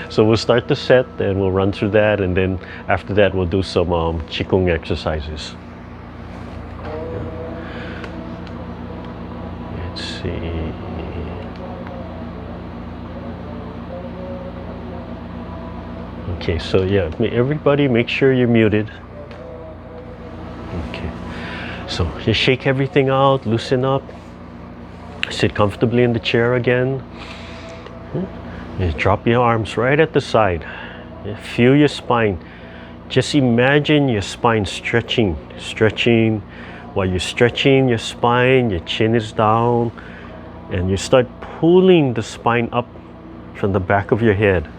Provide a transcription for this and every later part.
So we'll start the set and we'll run through that, and then after that we'll do some Qigong exercises. Let's see. Okay, so yeah, everybody make sure you're muted. Okay, so just shake everything out, loosen up, sit comfortably in the chair again. Just drop your arms right at the side. Feel your spine. Just imagine your spine stretching. While you're stretching your spine, your chin is down, and you start pulling the spine up from the back of your head.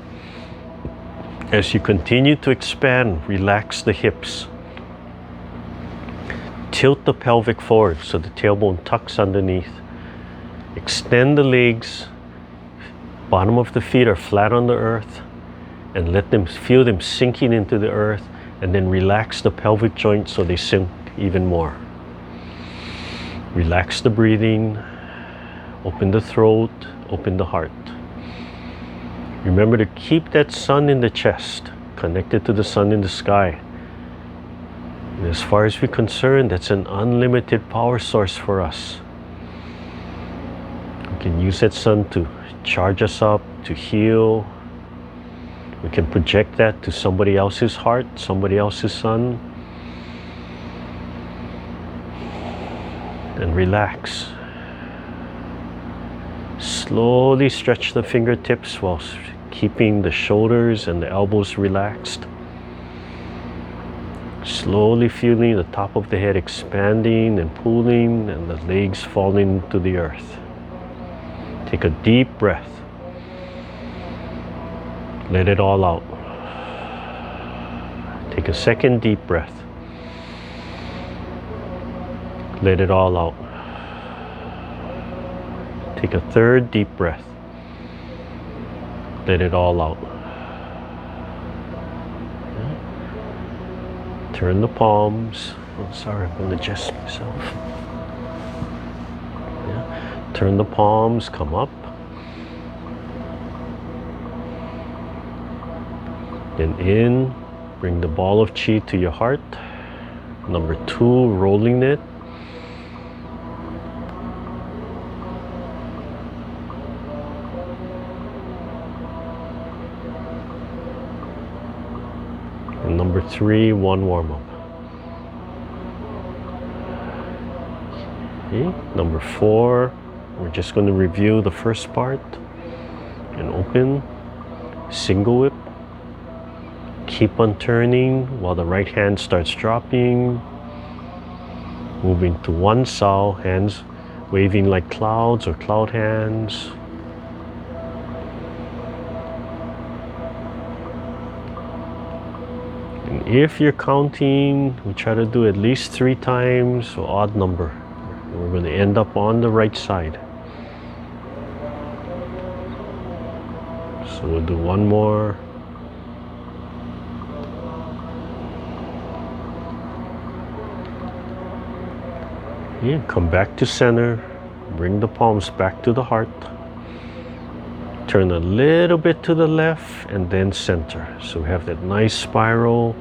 As you continue to expand, relax the hips. Tilt the pelvic forward so the tailbone tucks underneath. Extend the legs. Bottom of the feet are flat on the earth, and let them feel them sinking into the earth, and then relax the pelvic joints so they sink even more. Relax the breathing. Open the throat, open the heart. Remember to keep that sun in the chest, connected to the sun in the sky. And as far as we're concerned, that's an unlimited power source for us. We can use that sun to charge us up, to heal. We can project that to somebody else's heart, somebody else's sun. And relax. Slowly stretch the fingertips while keeping the shoulders and the elbows relaxed. Slowly feeling the top of the head expanding and pulling, and the legs falling to the earth. Take a deep breath. Let it all out. Take a second deep breath. Let it all out. Take a third deep breath. Let it all out. Turn the palms. Oh, sorry, I'm going to adjust myself. Yeah. Turn the palms, come up. Then in, bring the ball of chi to your heart. Number 2, rolling it. And number 3, 1 warm-up. Okay. Number 4, we're just going to review the first part. And open, single whip. Keep on turning while the right hand starts dropping. Moving to one sao, hands waving like clouds or cloud hands. And if you're counting, we try to do at least 3 times, so odd number. We're going to end up on the right side. So we'll do one more. Yeah, come back to center. Bring the palms back to the heart. Turn a little bit to the left and then center. So we have that nice spiral,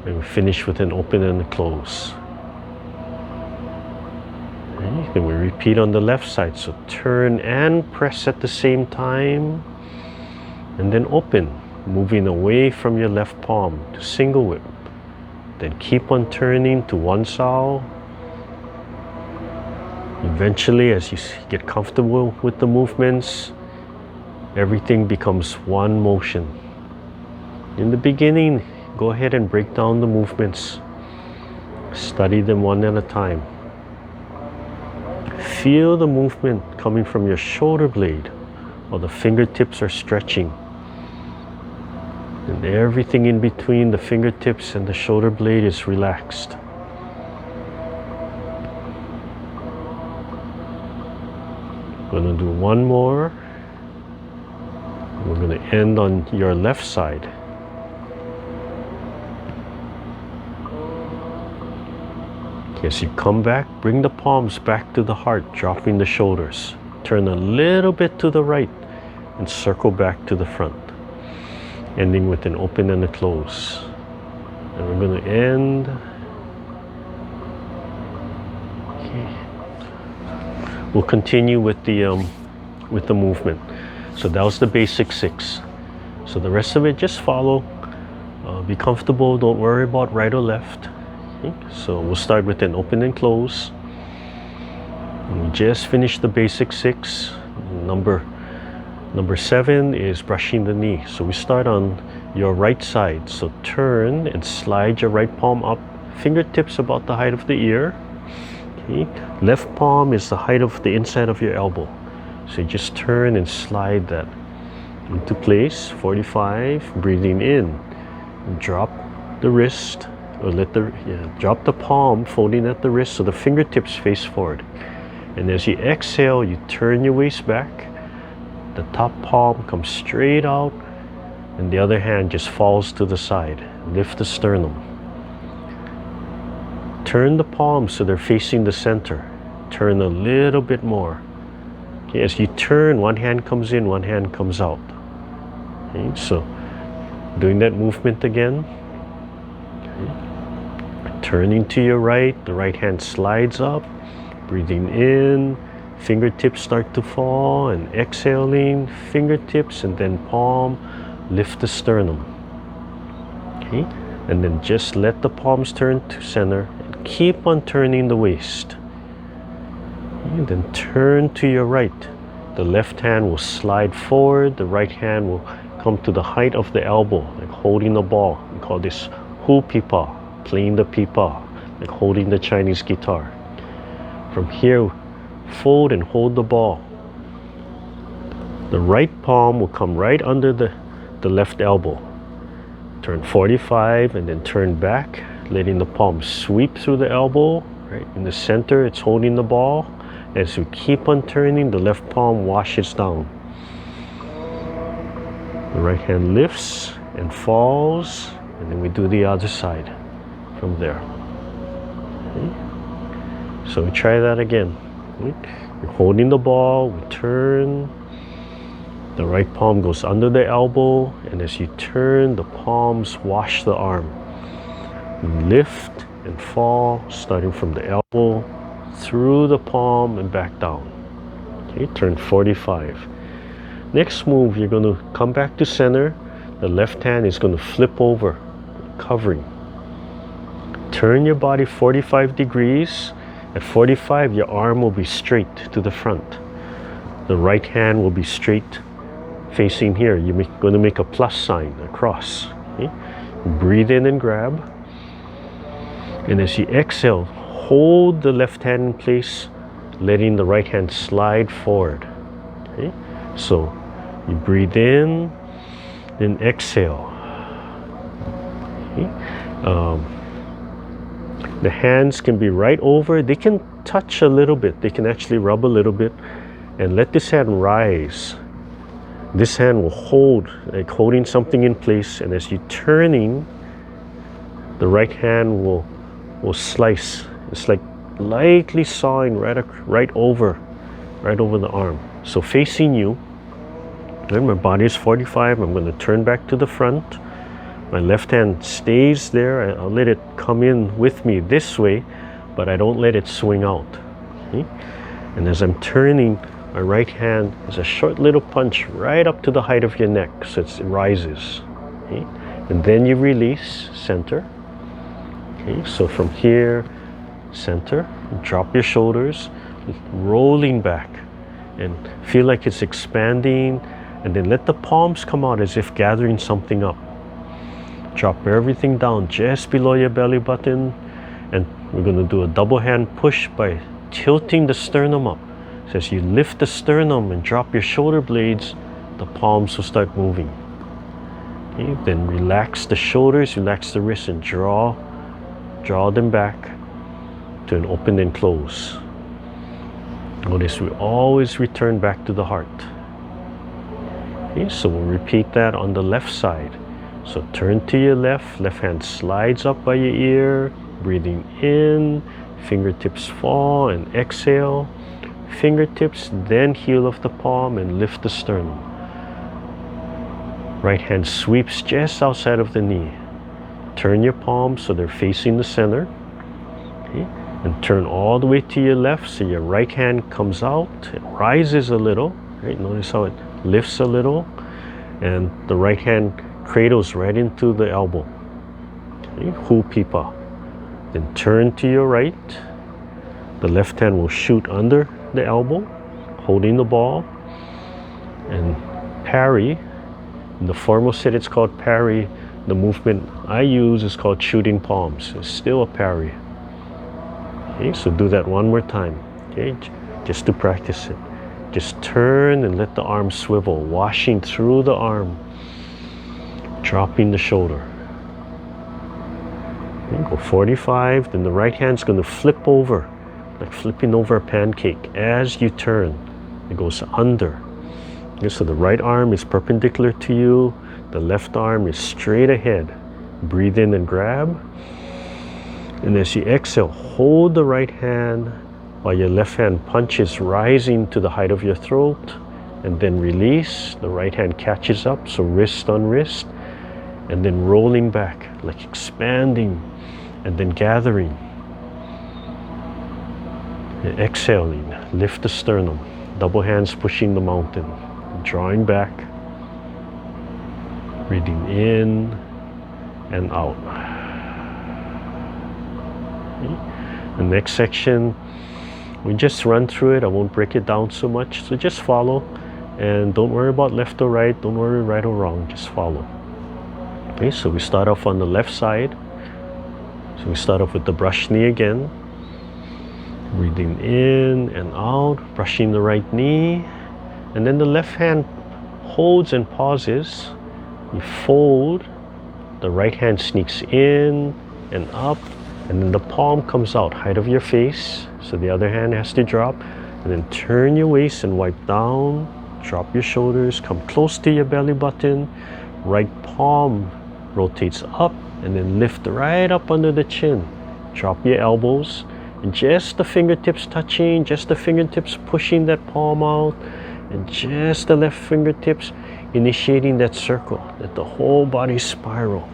and we finish with an open and a close. Okay, then we repeat on the left side. So turn and press at the same time, and then open, moving away from your left palm to single whip. Then keep on turning to one sao. Eventually, as you get comfortable with the movements, everything becomes one motion. In the beginning, go ahead and break down the movements. Study them one at a time. Feel the movement coming from your shoulder blade while the fingertips are stretching. And everything in between the fingertips and the shoulder blade is relaxed. Going to do one more. We're going to end on your left side. Okay, as you come back, bring the palms back to the heart, dropping the shoulders. Turn a little bit to the right and circle back to the front. ending with an open and a close. And we're going to end. Okay. We'll continue with the movement. So that was the basic 6. So the rest of it, just follow. Be comfortable. Don't worry about right or left. Okay. So we'll start with an open and close. And we just finished the basic 6. Number 7 is brushing the knee. So we start on your right side. So turn and slide your right palm up. Fingertips about the height of the ear. Okay. Left palm is the height of the inside of your elbow. So you just turn and slide that into place. 45. Breathing in. Drop the wrist, or drop the palm, folding at the wrist so the fingertips face forward. And as you exhale, you turn your waist back. The top palm comes straight out, and the other hand just falls to the side. Lift the sternum. Turn the palms so they're facing the center. Turn a little bit more. Okay, as you turn, one hand comes in, one hand comes out. Okay, so doing that movement again. Okay. Turning to your right, the right hand slides up. Breathing in, fingertips start to fall, and exhaling, fingertips and then palm, lift the sternum. Okay, and then just let the palms turn to center and keep on turning the waist. And then turn to your right. The left hand will slide forward, the right hand will come to the height of the elbow, like holding the ball. We call this hu pipa, playing the pipa, like holding the Chinese guitar. From here, fold and hold the ball. The right palm will come right under the left elbow. Turn 45 and then turn back, letting the palm sweep through the elbow. Right in the center, it's holding the ball. As we keep on turning, the left palm washes down. The right hand lifts and falls, and then we do the other side from there. Okay. So we try that again. We're holding the ball, we turn, the right palm goes under the elbow, and as you turn, the palms wash the arm. We lift and fall, starting from the elbow, through the palm and back down. Okay, turn 45. Next move, you're going to come back to center. The left hand is going to flip over, covering. Turn your body 45 degrees. At 45, your arm will be straight to the front. The right hand will be straight facing here. You're going to make a plus sign, a cross. Okay? Breathe in and grab. And as you exhale, hold the left hand in place, letting the right hand slide forward. Okay? So you breathe in, then exhale. Okay. The hands can be right over. They can touch a little bit. They can actually rub a little bit. And let this hand rise. This hand will hold, like holding something in place. And as you're turning, the right hand will slice. It's like lightly sawing right over the arm. So facing you. Then my body is 45. I'm going to turn back to the front. My left hand stays there. I'll let it come in with me this way, but I don't let it swing out. Okay? And as I'm turning, my right hand is a short little punch right up to the height of your neck, so it rises. Okay? And then you release, center. Okay? So from here, center, drop your shoulders, rolling back, and feel like it's expanding, and then let the palms come out as if gathering something up. Drop everything down just below your belly button, and we're going to do a double hand push by tilting the sternum up. So as you lift the sternum and drop your shoulder blades, the palms will start moving. Okay, then relax the shoulders, relax the wrists, and draw them back to an open and close. Notice we always return back to the heart. Okay, so we'll repeat that on the left side. So turn to your left, left hand slides up by your ear, breathing in, fingertips fall, and exhale. Fingertips, then heel of the palm and lift the sternum. Right hand sweeps just outside of the knee. Turn your palms so they're facing the center. Okay. And turn all the way to your left so your right hand comes out. It rises a little. Right? Notice how it lifts a little. And the right hand cradles right into the elbow. Okay. Hu Pipa. Then turn to your right. The left hand will shoot under the elbow, holding the ball. And parry. In the formal set it's called parry. The movement I use is called shooting palms. It's still a parry. Okay, so do that one more time. Okay, just to practice it. Just turn and let the arm swivel, washing through the arm, dropping the shoulder. Okay, go 45. Then the right hand's going to flip over, like flipping over a pancake. As you turn, it goes under. Okay, so the right arm is perpendicular to you. The left arm is straight ahead. Breathe in and grab. And as you exhale, hold the right hand while your left hand punches rising to the height of your throat. And then release. The right hand catches up, so wrist on wrist. And then rolling back, like expanding. And then gathering. And exhaling, lift the sternum. Double hands pushing the mountain. Drawing back. Breathing in and out. Okay. The next section, we just run through it. I won't break it down so much. So just follow and don't worry about left or right. Don't worry right or wrong. Just follow. Okay, so we start off on the left side. So we start off with the brush knee again. Breathing in and out, brushing the right knee. And then the left hand holds and pauses. You fold, the right hand sneaks in and up, and then the palm comes out, height of your face, so the other hand has to drop, and then turn your waist and wipe down, drop your shoulders, come close to your belly button, right palm rotates up, and then lift right up under the chin. Drop your elbows, and just the fingertips touching, just the fingertips pushing that palm out, and just the left fingertips initiating that circle, let the whole body spiral.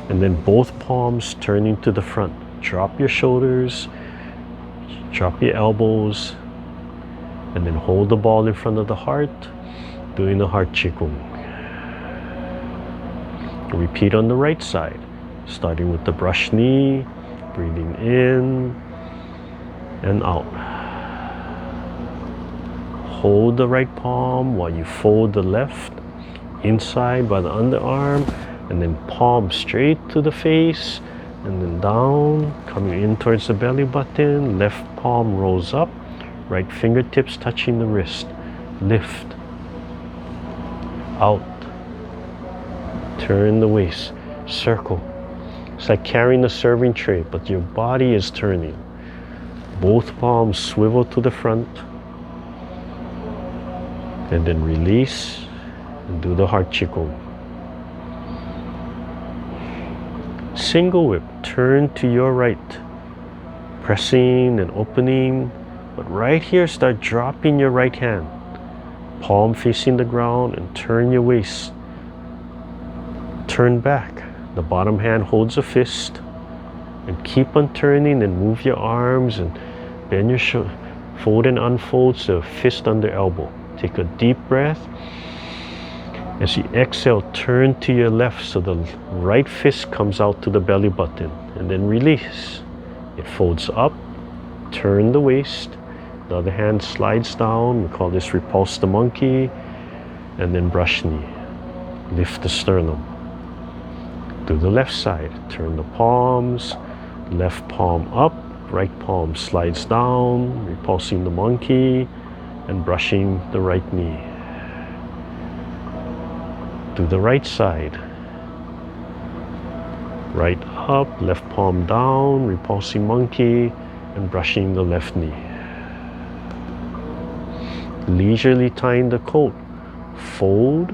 And then both palms turning to the front. Drop your shoulders, drop your elbows, and then hold the ball in front of the heart, doing the heart Qigong. Repeat on the right side, starting with the brush knee, breathing in and out. Hold the right palm while you fold the left inside by the underarm, and then palm straight to the face, and then down, coming in towards the belly button. Left palm rolls up, right fingertips touching the wrist. Lift, out, turn the waist, circle. It's like carrying a serving tray, but your body is turning. Both palms swivel to the front. And then release and do the heart Qigong. Single whip, turn to your right, pressing and opening, but right here start dropping your right hand, palm facing the ground, and turn your waist. Turn back, the bottom hand holds a fist, and keep on turning and move your arms and bend your shoulder, fold and unfold, so fist under elbow. Take a deep breath. As you exhale, turn to your left so the right fist comes out to the belly button, and then release. It folds up, turn the waist, the other hand slides down. We call this repulse the monkey, and then brush knee. Lift the sternum. Do the left side, turn the palms, left palm up, right palm slides down, repulsing the monkey, and brushing the right knee. Do the right side. Right up, left palm down, repulsing monkey, and brushing the left knee. Leisurely tying the coat. Fold,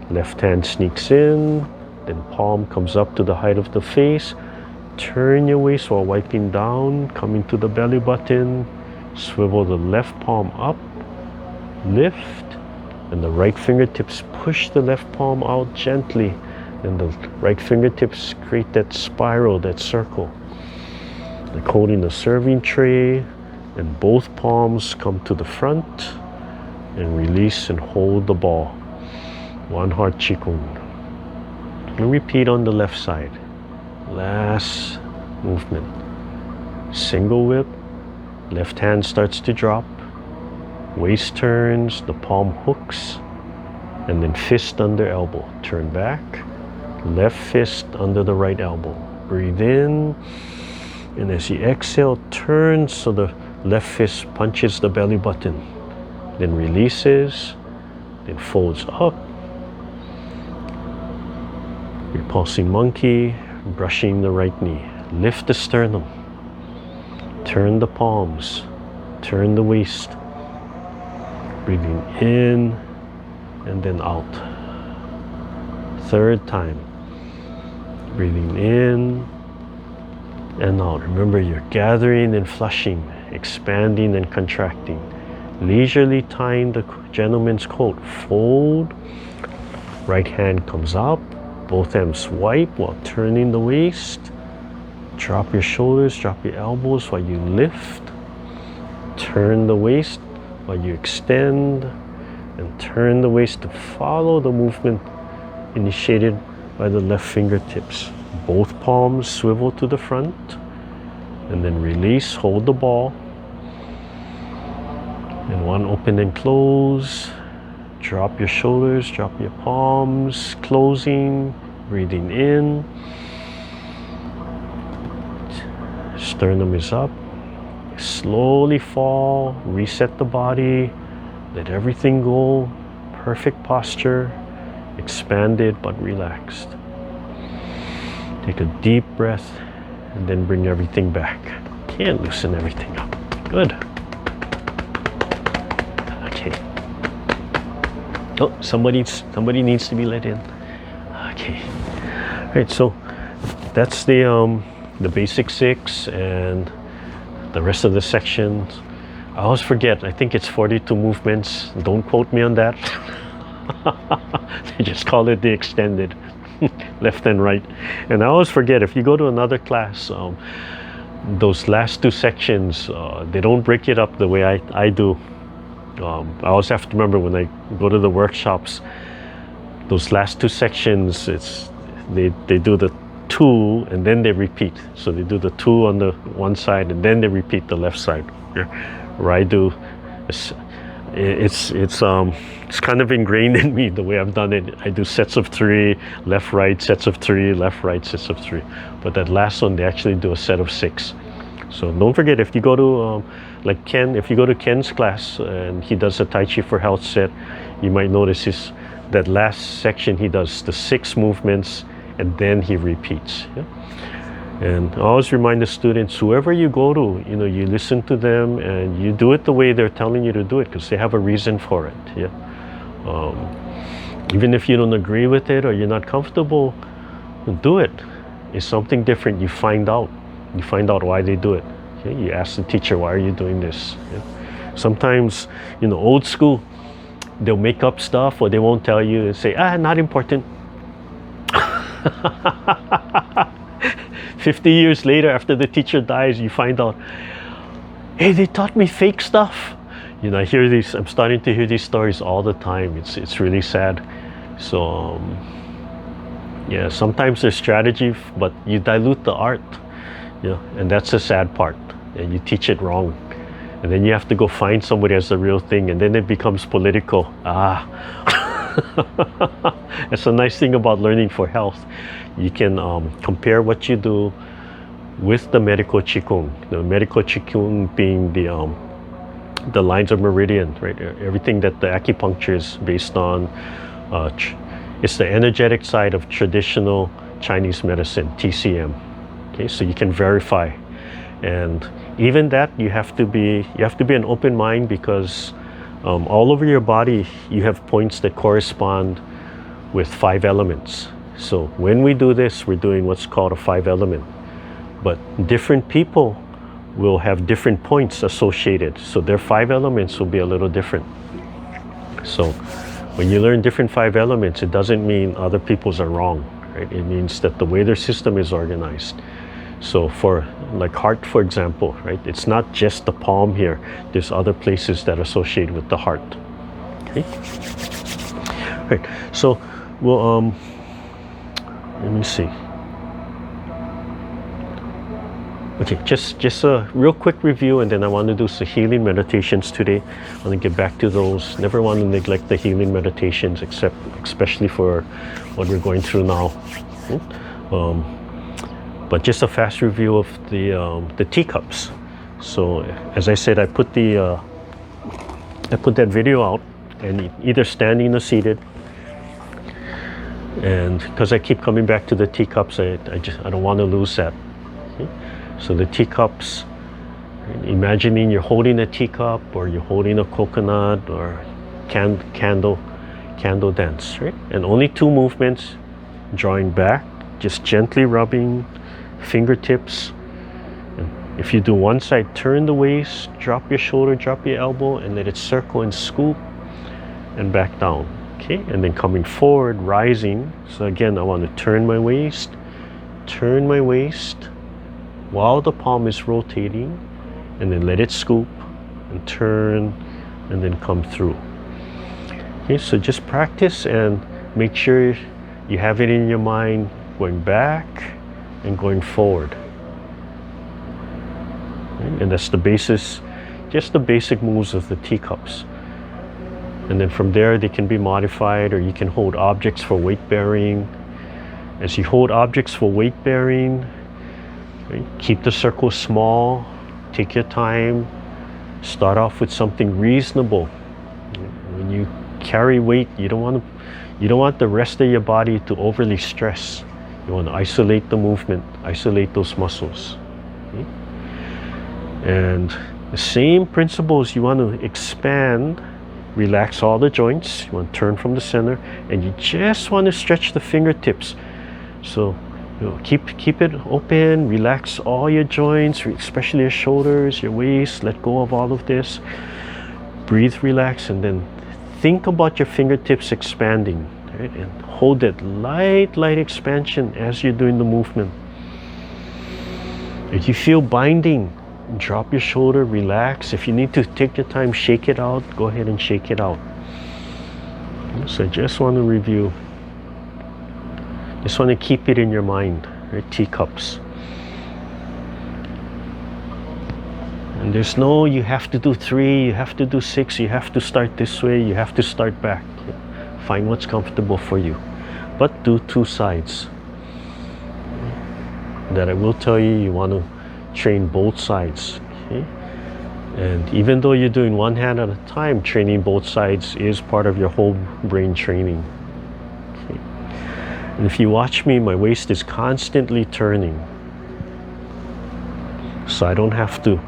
left hand sneaks in, then palm comes up to the height of the face. Turn your waist while wiping down, coming to the belly button. Swivel the left palm up. Lift, And the right fingertips push the left palm out gently. And the right fingertips create that spiral, that circle. Like holding a serving tray. And both palms come to the front. And release and hold the ball. One heart Qigong. And repeat on the left side. Last movement. Single whip. Left hand starts to drop. Waist turns, the palm hooks. And then fist under elbow. Turn back. Left fist under the right elbow. Breathe in. And as you exhale, turn so the left fist punches the belly button. Then releases. Then folds up. Repulsing monkey. Brushing the right knee. Lift the sternum. Turn the palms. Turn the waist. Breathing in and then out. Third time. Breathing in and out. Remember, you're gathering and flushing, expanding and contracting. Leisurely tying the gentleman's coat. Fold. Right hand comes up. Both hands swipe while turning the waist. Drop your shoulders, drop your elbows while you lift. Turn the waist while you extend. And turn the waist to follow the movement initiated by the left fingertips. Both palms swivel to the front. And then release, hold the ball. And one open and close. Drop your shoulders, drop your palms, closing, breathing in. Sternum is up. Slowly fall, reset the body, let everything go. Perfect posture, expanded but relaxed. Take a deep breath and then bring everything back. And loosen everything up. Good. Okay. Oh, somebody needs to be let in. Okay. All right, so that's the basic 6 and the rest of the sections. I always forget, I think it's 42 movements. Don't quote me on that. They just call it the extended, left and right. And I always forget, if you go to another class, those last 2 sections, they don't break it up the way I do. I always have to remember when I go to the workshops, those last 2 sections, they do the 2 and then they repeat. So they do the 2 on the one side and then they repeat the left side. Yeah. Where I do, it's kind of ingrained in me the way I've done it. I do sets of 3, left, right, sets of 3, left, right, sets of 3. But that last one, they actually do a set of 6. So don't forget, if you go to like Ken, if you go to Ken's class and he does a Taichi for Health set, you might notice that last section he does the 6 movements and then he repeats. Yeah? And I always remind the students, whoever you go to, you listen to them and you do it the way they're telling you to do it, because they have a reason for it. Yeah. Even if you don't agree with it or you're not comfortable, do it. It's something different. You find out why they do it. Okay? You ask the teacher, why are you doing this? Yeah? Sometimes, old school, they'll make up stuff or they won't tell you and say, not important. 50 years later, after the teacher dies, you find out, hey, they taught me fake stuff. I'm starting to hear these stories all the time. It's really sad. So, yeah, sometimes there's strategy, but you dilute the art. Yeah, and that's the sad part. And you teach it wrong. And then you have to go find somebody as the real thing, and then it becomes political. That's a nice thing about learning for health. You can compare what you do with the medical Qigong. The medical Qigong being the lines of meridian, right? Everything that the acupuncture is based on. It's the energetic side of traditional Chinese medicine, TCM. Okay, so you can verify, and even that you have to be an open mind, because all over your body you have points that correspond with 5 elements. So when we do this, we're doing what's called a 5 element, but different people will have different points associated, so their 5 elements will be a little different. So When you learn different 5 elements, it doesn't mean other people's are wrong, right? It means that the way their system is organized. So for like heart, for example, right? It's not just the palm here. There's other places that associate with the heart. Okay. Right. So we'll let me see. Okay, just a real quick review, and then I want to do some healing meditations today. I want to get back to those. Never want to neglect the healing meditations, especially for what we're going through now. But just a fast review of the teacups. So as I said, I put that video out, and either standing or seated. And because I keep coming back to the teacups, I don't want to lose that. Okay? So the teacups, imagining you're holding a teacup, or you're holding a coconut, or candle dance, right? And only 2 movements: drawing back, just gently rubbing fingertips. And if you do one side, turn the waist, drop your shoulder, drop your elbow, and let it circle and scoop and back down. Okay, and then coming forward, rising. So again, I want to turn my waist while the palm is rotating, and then let it scoop and turn, and then come through. Okay, so just practice and make sure you have it in your mind, going back and going forward. Okay, and that's the basis, just the basic moves of the teacups. And then from there, they can be modified, or you can hold objects for weight bearing. As you hold objects for weight bearing, right, keep the circle small, take your time, start off with something reasonable. When you carry weight, you don't want the rest of your body to overly stress. You want to isolate the movement, isolate those muscles. Okay? And the same principles, you want to expand, relax all the joints. You want to turn from the center, and you just want to stretch the fingertips. So keep it open, relax all your joints, especially your shoulders, your waist. Let go of all of this. Breathe, relax, and then think about your fingertips expanding, right? And hold that light expansion as you're doing the movement. If you feel binding, drop your shoulder, relax. If you need to take your time, shake it out, go ahead and shake it out. So I just want to review. Just want to keep it in your mind, right? Teacups. And there's no, you have to do 3, you have to do 6, you have to start this way, you have to start back. Find what's comfortable for you. But do 2 sides. That I will tell you, you want to train both sides. Okay? And even though you're doing one hand at a time, training both sides is part of your whole brain training. Okay? And if you watch me, my waist is constantly turning. So I don't have to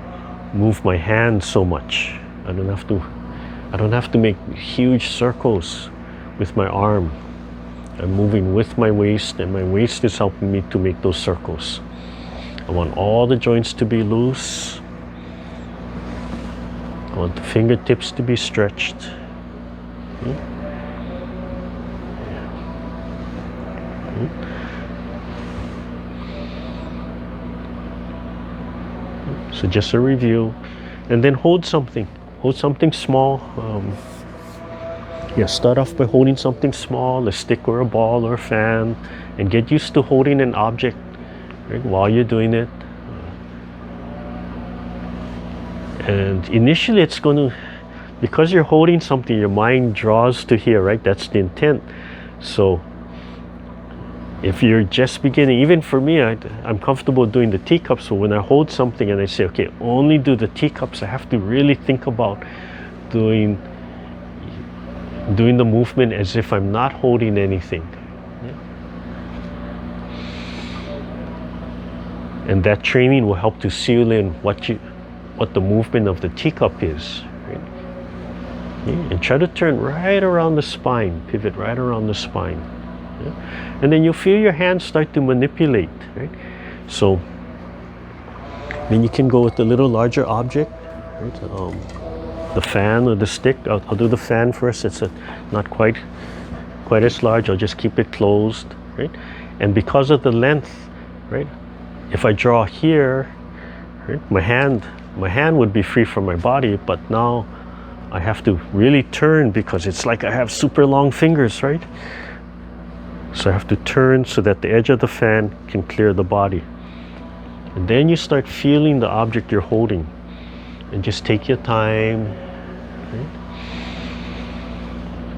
move my hand so much. I don't have to make huge circles with my arm. I'm moving with my waist, and my waist is helping me to make those circles. I want all the joints to be loose. I want the fingertips to be stretched. Okay. So just a review, and then hold something small. Start off by holding something small, a stick or a ball or a fan, and get used to holding an object, right, while you're doing it. And initially it's going to, because you're holding something, your mind draws to here, right? That's the intent. So if you're just beginning, even for me, I'm comfortable doing the teacups. So when I hold something and I say, okay, only do the teacups, I have to really think about doing the movement as if I'm not holding anything. And that training will help to seal in what the movement of the teacup is. Right? And try to turn right around the spine, pivot right around the spine. And then you'll feel your hands start to manipulate. Right? So then you can go with a little larger object. Right? the fan or the stick. I'll do the fan first. It's not quite as large. I'll just keep it closed, right? And because of the length, right, if I draw here, right, my hand would be free from my body, but now I have to really turn because it's like I have super long fingers, right? So I have to turn so that the edge of the fan can clear the body. And then you start feeling the object you're holding. And just take your time. Right?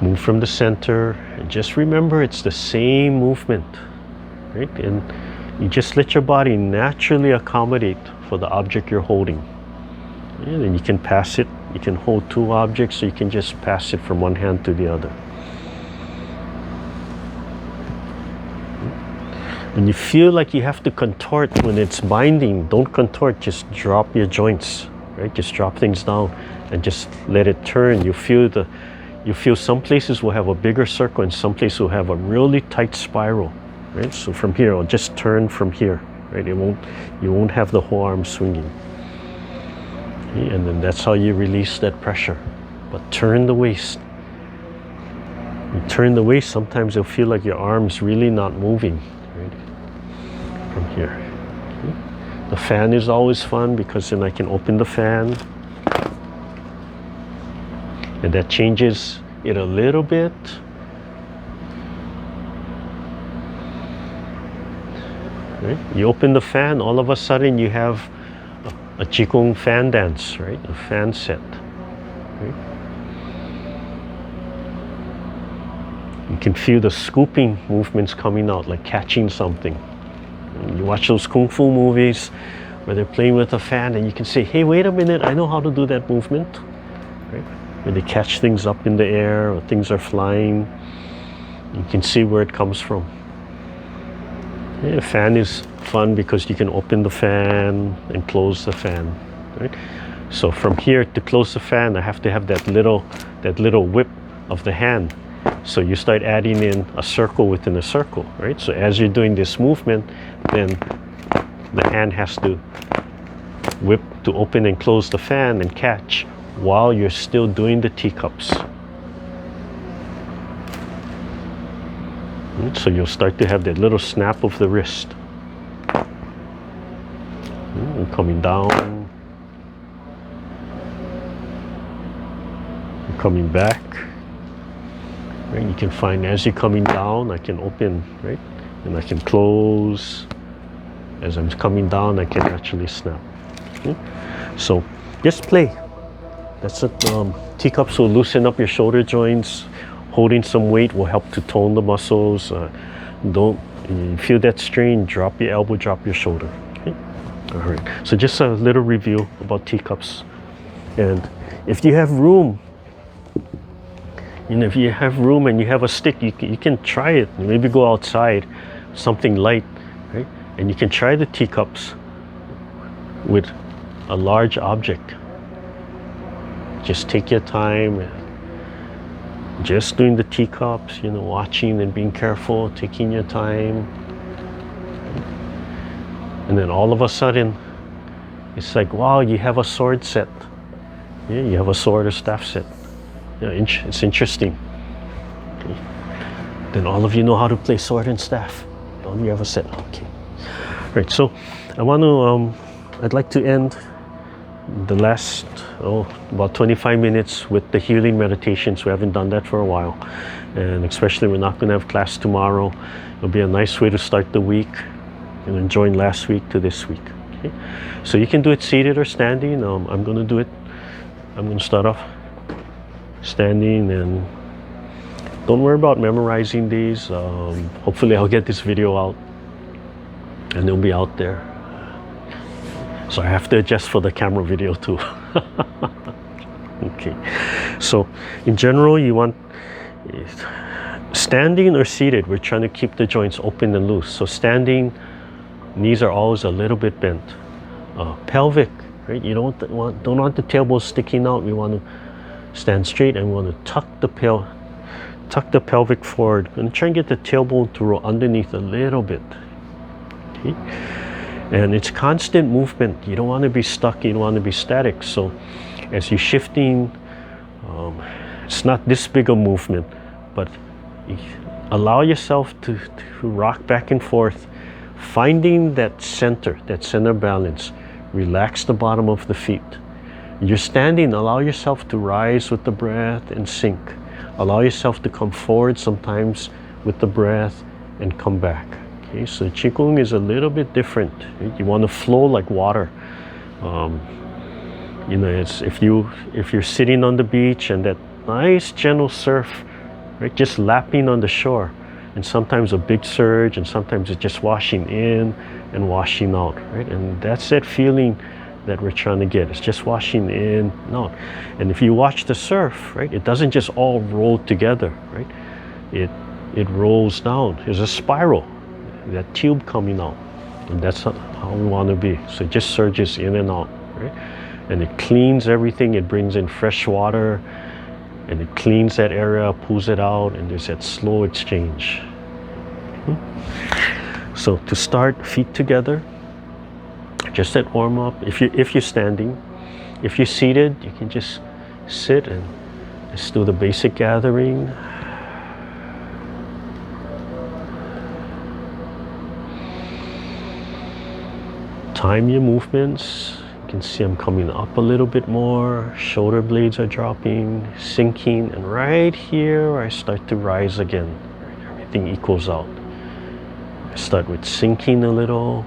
Move from the center. And just remember it's the same movement. Right? And you just let your body naturally accommodate for the object you're holding. And then you can pass it. You can hold two objects, so you can just pass it from one hand to the other. When you feel like you have to contort when it's binding, don't contort, just drop your joints, right? Just drop things down and just let it turn. You feel some places will have a bigger circle and some places will have a really tight spiral, right? So from here, I'll just turn from here, right? You won't have the whole arm swinging. Okay? And then that's how you release that pressure. But turn the waist. You turn the waist, sometimes you'll feel like your arm's really not moving. Right? From here. Okay. The fan is always fun because then I can open the fan and that changes it a little bit. Right? You open the fan, all of a sudden you have a Qigong fan dance, right? A fan set. Right? You can feel the scooping movements coming out, like catching something. You watch those kung fu movies where they're playing with a fan and you can say, hey, wait a minute, I know how to do that movement. Right? When they catch things up in the air or things are flying, you can see where it comes from. Yeah, a fan is fun because you can open the fan and close the fan. Right? So from here to close the fan, I have to have that little whip of the hand. So you start adding in a circle within a circle, right? So as you're doing this movement, then the hand has to whip to open and close the fan and catch while you're still doing the teacups. So you'll start to have that little snap of the wrist. And coming down. And coming back. Right? You can find as you're coming down, I can open, right? And I can close. As I'm coming down, I can actually snap. Okay? So just play. That's it. Teacups will loosen up your shoulder joints. Holding some weight will help to tone the muscles. Don't you feel that strain, drop your elbow, drop your shoulder. Okay? All right. So just a little review about teacups. And if you have room, if you have room and you have a stick, you can try it. Maybe go outside, something light, right? And you can try the teacups with a large object. Just take your time. Just doing the teacups, watching and being careful, taking your time. And then all of a sudden, it's like, wow, you have a sword set. Yeah, you have a sword or staff set. Yeah, it's interesting. Okay. Then all of you know how to play sword and staff. All you have a set. Okay. All right, so I'd like to end the last about 25 minutes with the healing meditations. We haven't done that for a while, and especially we're not going to have class tomorrow. It'll be a nice way to start the week and then join last week to this week. Okay, so you can do it seated or standing. I'm going to do it. I'm going to start off standing, and don't worry about memorizing these. Hopefully I'll get this video out and it'll be out there. So I have to adjust for the camera video too. Okay, so in general you want standing or seated. We're trying to keep the joints open and loose. So standing, knees are always a little bit bent. Pelvic, right? You don't want the tailbone sticking out. We want to stand straight and we want to tuck the pelvic forward and try and get the tailbone to roll underneath a little bit. Okay. And it's constant movement. You don't want to be stuck, you don't want to be static. So as you're shifting It's not this big a movement, but allow yourself to rock back and forth, finding that center balance. Relax the bottom of the feet. You're standing, allow yourself to rise with the breath and sink. Allow yourself to come forward sometimes with the breath and come back. Okay, so Qigong is a little bit different. You want to flow like water. It's if you're sitting on the beach and that nice gentle surf, right, just lapping on the shore, and sometimes a big surge, and sometimes it's just washing in and washing out, right? And that's that feeling that we're trying to get. It's just washing in and out. And if you watch the surf, right, it doesn't just all roll together, right? It rolls down. There's a spiral, that tube coming out, and that's how we want to be. So it just surges in and out, right? And it cleans everything. It brings in fresh water, and it cleans that area, pulls it out, and there's that slow exchange. So to start, feet together, just that warm up. If you're standing, if you're seated, you can just sit and just do the basic gathering. Time your movements. You can see I'm coming up a little bit more. Shoulder blades are dropping, sinking, and right here I start to rise again. Everything equals out. I start with sinking a little,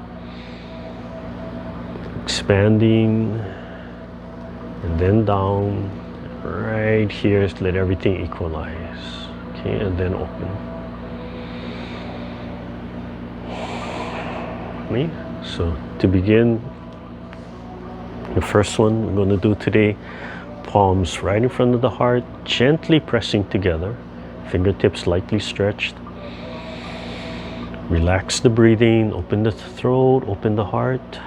expanding, and then down. Right here, let everything equalize. Okay, and then open. Me. So to begin, the first one we're going to do today, palms right in front of the heart, gently pressing together, fingertips lightly stretched. Relax the breathing, open the throat, open the heart.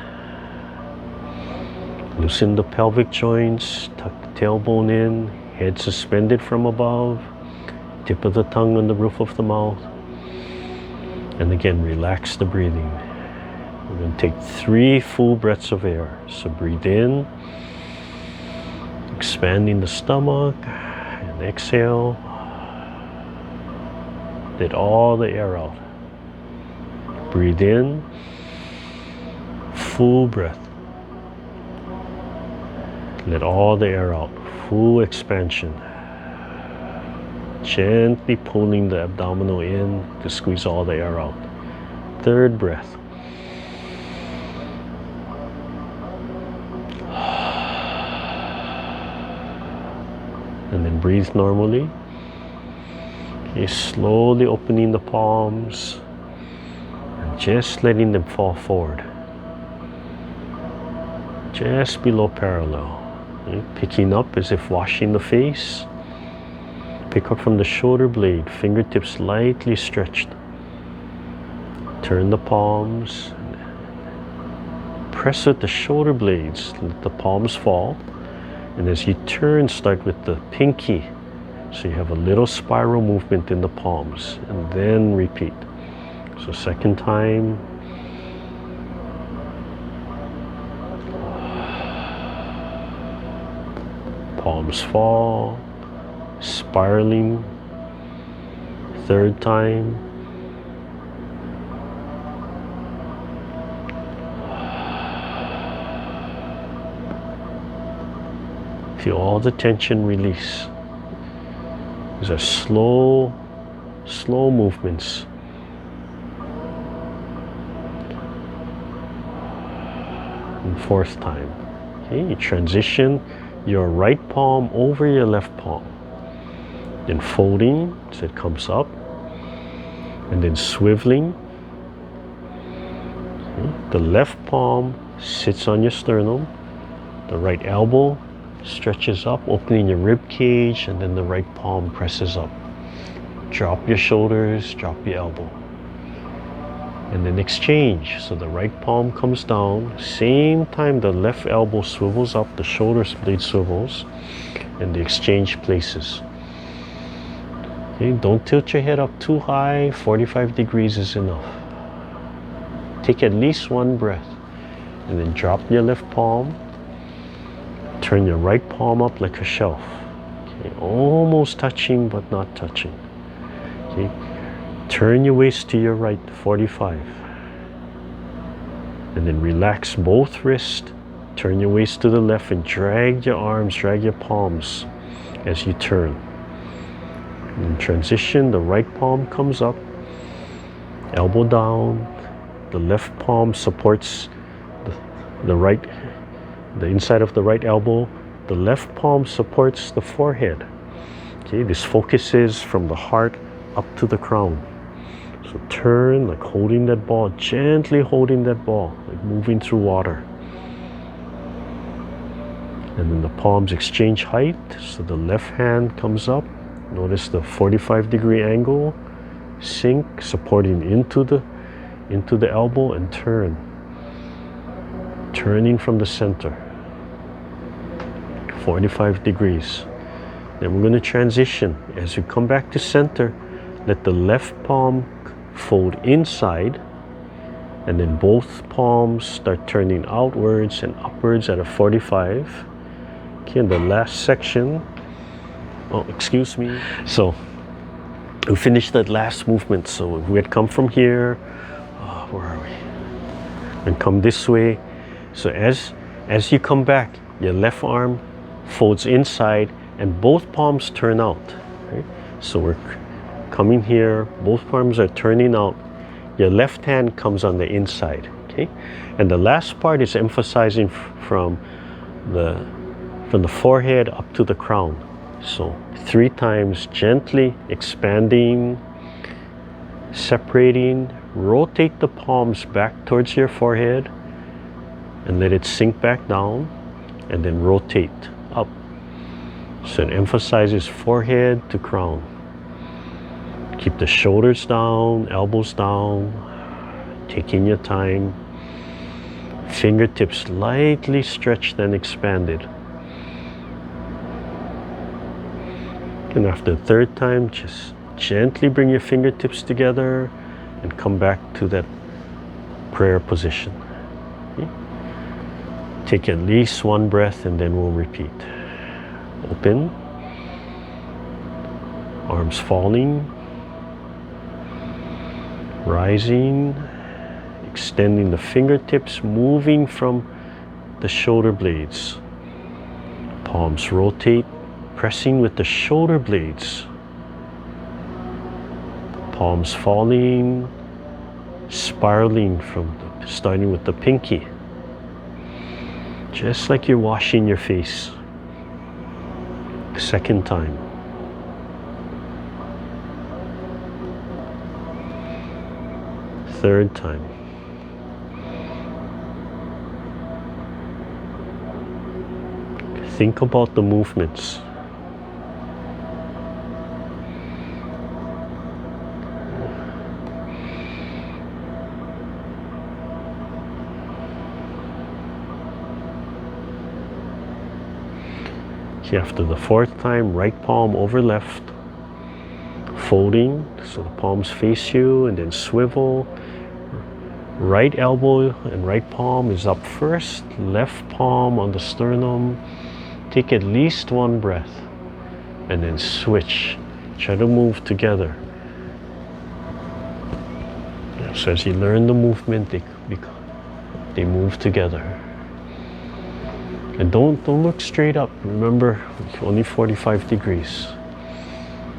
Loosen the pelvic joints, tuck the tailbone in, head suspended from above, tip of the tongue on the roof of the mouth. And again, relax the breathing. We're going to take 3 full breaths of air. So breathe in, expanding the stomach, and exhale. Let all the air out. Breathe in, full breath. Let all the air out, full expansion. Gently pulling the abdominal in to squeeze all the air out. 3rd breath. And then breathe normally. Okay, slowly opening the palms and just letting them fall forward. Just below parallel. Okay, picking up as if washing the face. Pick up from the shoulder blade, fingertips lightly stretched. Turn the palms. Press with the shoulder blades, let the palms fall. And as you turn, start with the pinky. So you have a little spiral movement in the palms, and then repeat. So 2nd time. Palms fall, spiraling. 3rd time. Feel all the tension release. These are slow movements. And 4th time. Okay, you transition your right palm over your left palm. Then folding so it comes up. And then swiveling. Okay, the left palm sits on your sternum. The right elbow stretches up, opening your rib cage, and then the right palm presses up. Drop your shoulders, drop your elbow. And then exchange. So the right palm comes down. Same time the left elbow swivels up, the shoulder blade swivels, and the exchange places. Okay, don't tilt your head up too high. 45 degrees is enough. Take at least 1 breath. And then drop your left palm. Turn your right palm up like a shelf. Okay, almost touching but not touching. Okay, turn your waist to your right, 45. And then relax both wrists. Turn your waist to the left and drag your arms, drag your palms as you turn. In transition, the right palm comes up, elbow down. The left palm supports the inside of the right elbow. The left palm supports the forehead. Okay, this focuses from the heart up to the crown. So turn, like holding that ball, gently holding that ball, like moving through water. And then the palms exchange height. So the left hand comes up. Notice the 45-degree angle. Sink, supporting into the elbow, and turn. Turning from the center. 45 degrees. Then we're going to transition. As you come back to center, let the left palm fold inside, and then both palms start turning outwards and upwards at a 45. Okay, in the last section, oh, excuse me. So we finished that last movement. So we had come from here, where are we? And come this way. So as you come back, your left arm folds inside and both palms turn out. Right? So we're coming here, both palms are turning out. Your left hand comes on the inside. Okay, and the last part is emphasizing from the forehead up to the crown. So 3 times, gently expanding, separating. Rotate the palms back towards your forehead and let it sink back down, and then rotate up. So it emphasizes forehead to crown. Keep the shoulders down, elbows down, taking your time. Fingertips lightly stretched and expanded. And after the 3rd time, just gently bring your fingertips together and come back to that prayer position. Okay? Take at least 1 breath and then we'll repeat. Open. Arms falling. Rising. Extending the fingertips, moving from the shoulder blades. Palms rotate, pressing with the shoulder blades. Palms falling, spiraling starting with the pinky. Just like you're washing your face. 2nd time. Third time. Think about the movements. After the 4th time, right palm over left, folding, so the palms face you, and then swivel. Right elbow and right palm is up first, left palm on the sternum. Take at least 1 breath, and then switch. Try to move together. So as you learn the movement, they move together. And don't look straight up. Remember, only 45 degrees.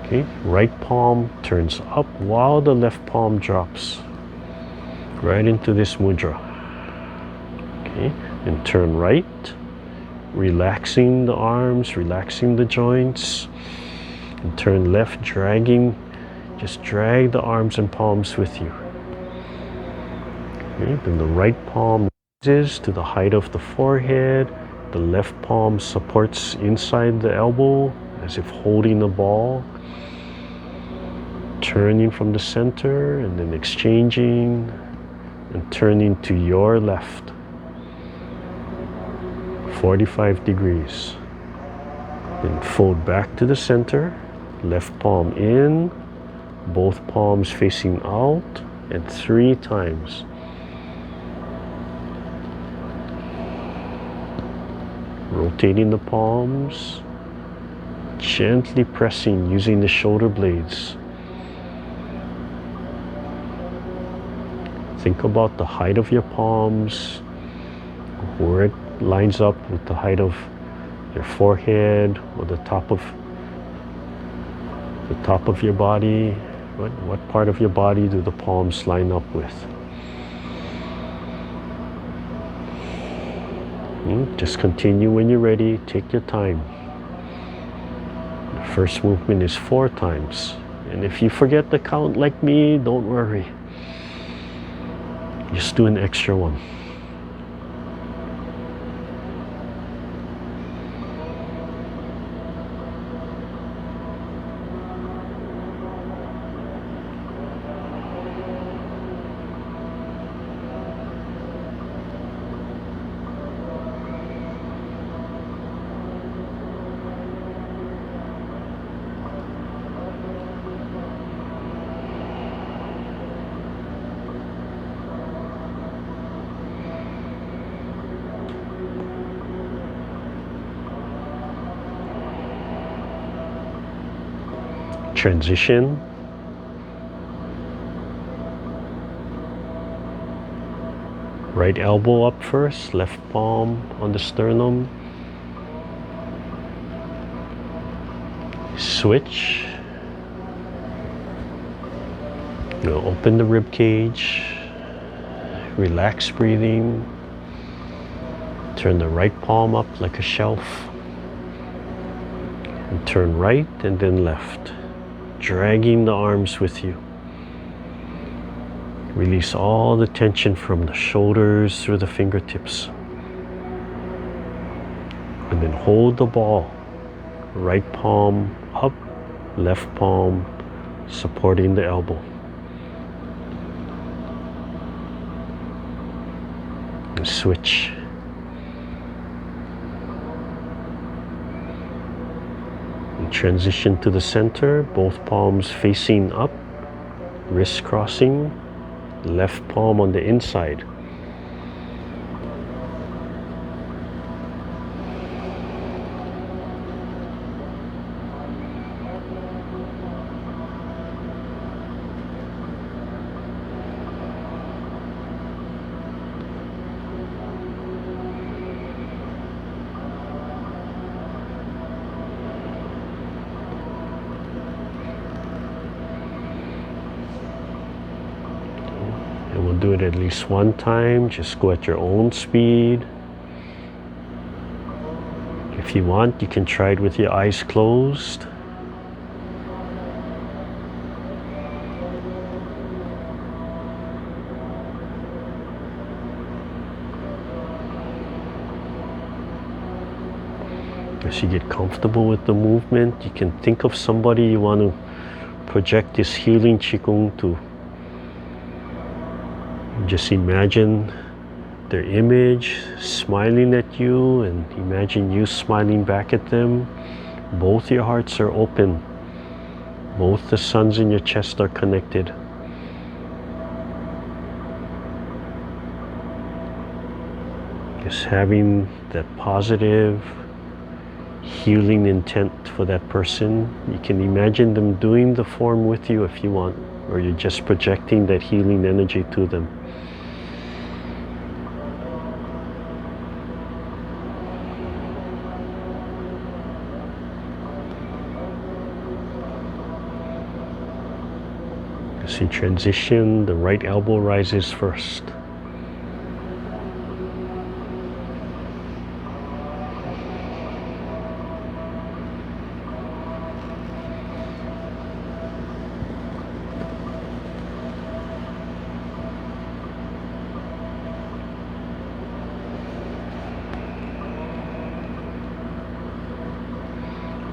Okay, right palm turns up while the left palm drops right into this mudra. Okay, and turn right, relaxing the arms, relaxing the joints, and turn left, dragging. Just drag the arms and palms with you. Okay, then the right palm rises to the height of the forehead. The left palm supports inside the elbow as if holding a ball. Turning from the center and then exchanging and turning to your left. 45 degrees. Then fold back to the center. Left palm in. Both palms facing out. And 3 times. Rotating the palms, Gently pressing using the shoulder blades. Think about the height of your palms, where it lines up with the height of your forehead or the top of your body. What part of your body do the palms line up with? Just continue when you're ready. Take your time. The first movement is 4 times. And if you forget the count like me, don't worry. Just do an extra one. Transition. Right elbow up first, left palm on the sternum. Switch. Now open the rib cage. Relax breathing. Turn the right palm up like a shelf. And turn right and then left. Dragging the arms with you. Release all the tension from the shoulders through the fingertips. And then hold the ball. Right palm up, left palm supporting the elbow. And switch. Transition to the center, both palms facing up, wrists crossing, left palm on the inside. And we'll do it at least one time. Just go at your own speed. If you want, you can try it with your eyes closed. As you get comfortable with the movement, you can think of somebody you want to project this healing Qigong to. Just imagine their image smiling at you and imagine you smiling back at them. Both your hearts are open. Both the suns in your chest are connected. Just having that positive healing intent for that person. You can imagine them doing the form with you if you want, or you're just projecting that healing energy to them. As you transition, the right elbow rises first.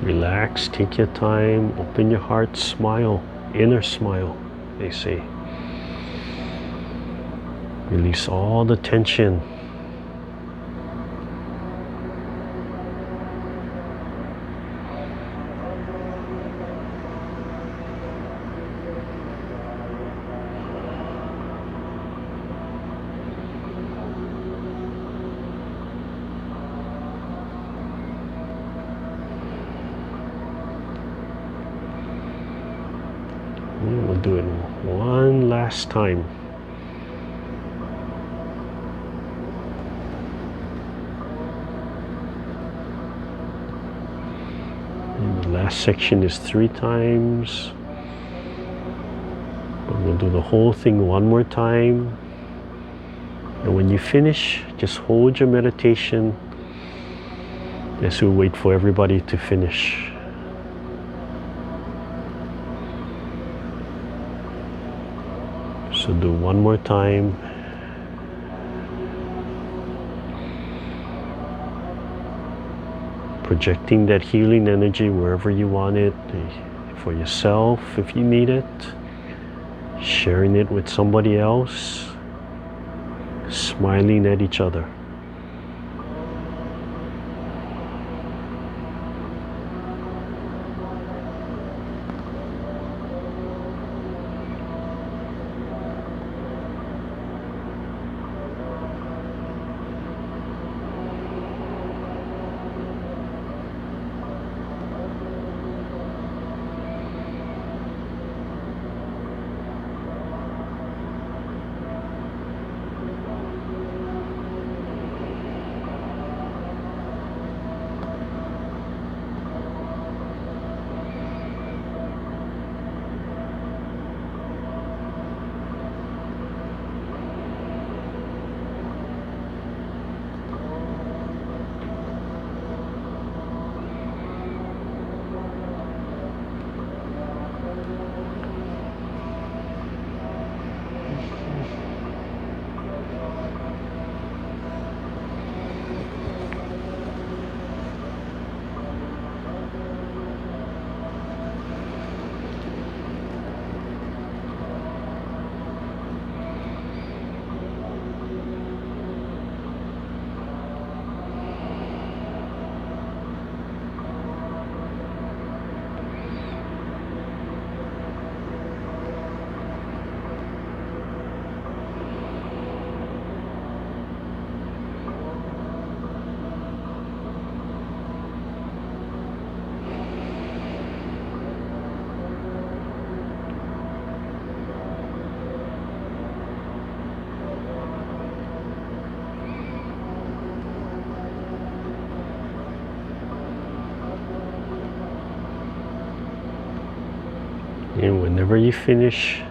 Relax, take your time, open your heart, smile, inner smile, they say. Release all the tension. We'll do it one last time. And the last section is 3 times. But we'll do the whole thing one more time. And when you finish, just hold your meditation as we wait for everybody to finish. So do one more time. Projecting that healing energy wherever you want it, for yourself if you need it, sharing it with somebody else, smiling at each other. And whenever you finish,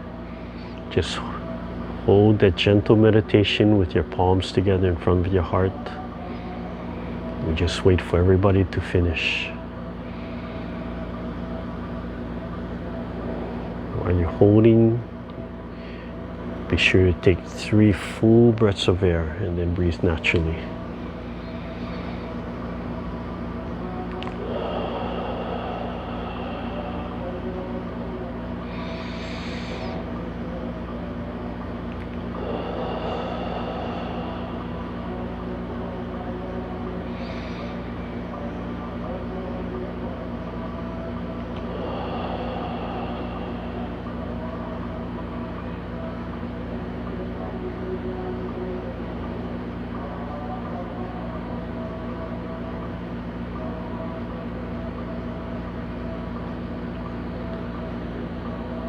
just hold that gentle meditation with your palms together in front of your heart. And just wait for everybody to finish. While you're holding, be sure to take 3 full breaths of air and then breathe naturally.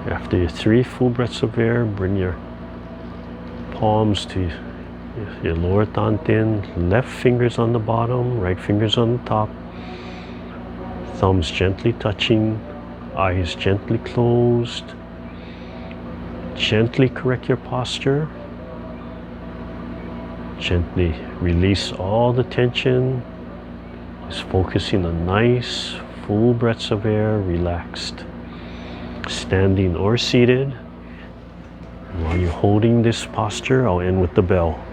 After your 3 full breaths of air, bring your palms to your lower dantian, left fingers on the bottom, right fingers on the top, thumbs gently touching, eyes gently closed. Gently correct your posture. Gently release all the tension. Just focusing on nice, full breaths of air, relaxed. Standing or seated. And while you're holding this posture, I'll end with the bell.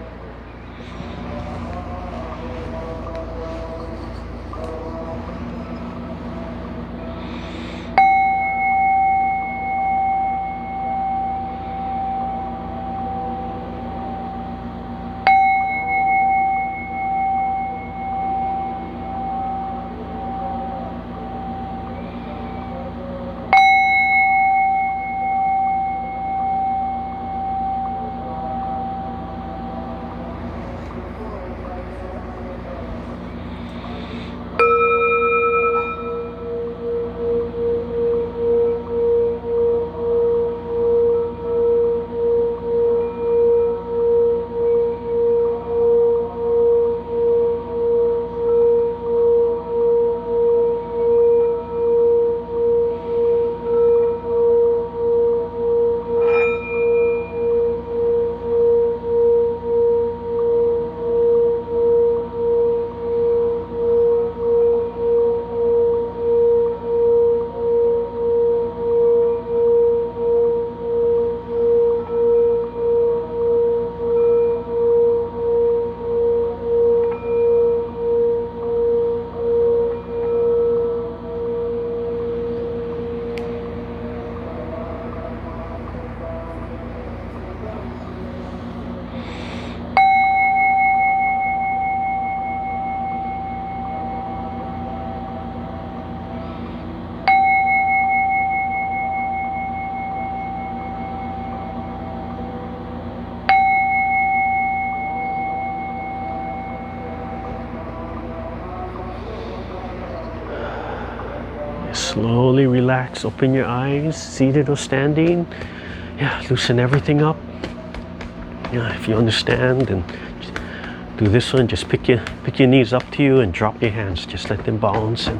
Slowly relax, open your eyes, seated or standing. Yeah, loosen everything up. Yeah, if you understand, and do this one, just pick your knees up to you and drop your hands. Just let them bounce and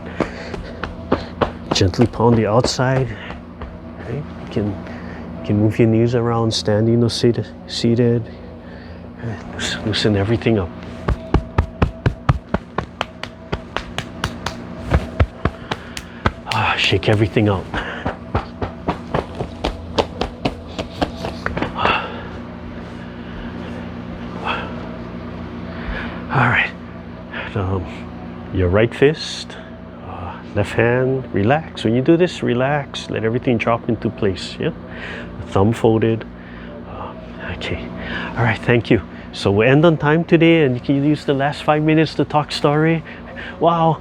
gently pound the outside. Okay? You can move your knees around, standing or seated. Loosen everything up. Shake everything out. All right. Your right fist, left hand, relax. When you do this, relax. Let everything drop into place. Yeah. Thumb folded. Okay. All right. Thank you. So we'll end on time today, and you can use the last 5 minutes to talk story. Wow.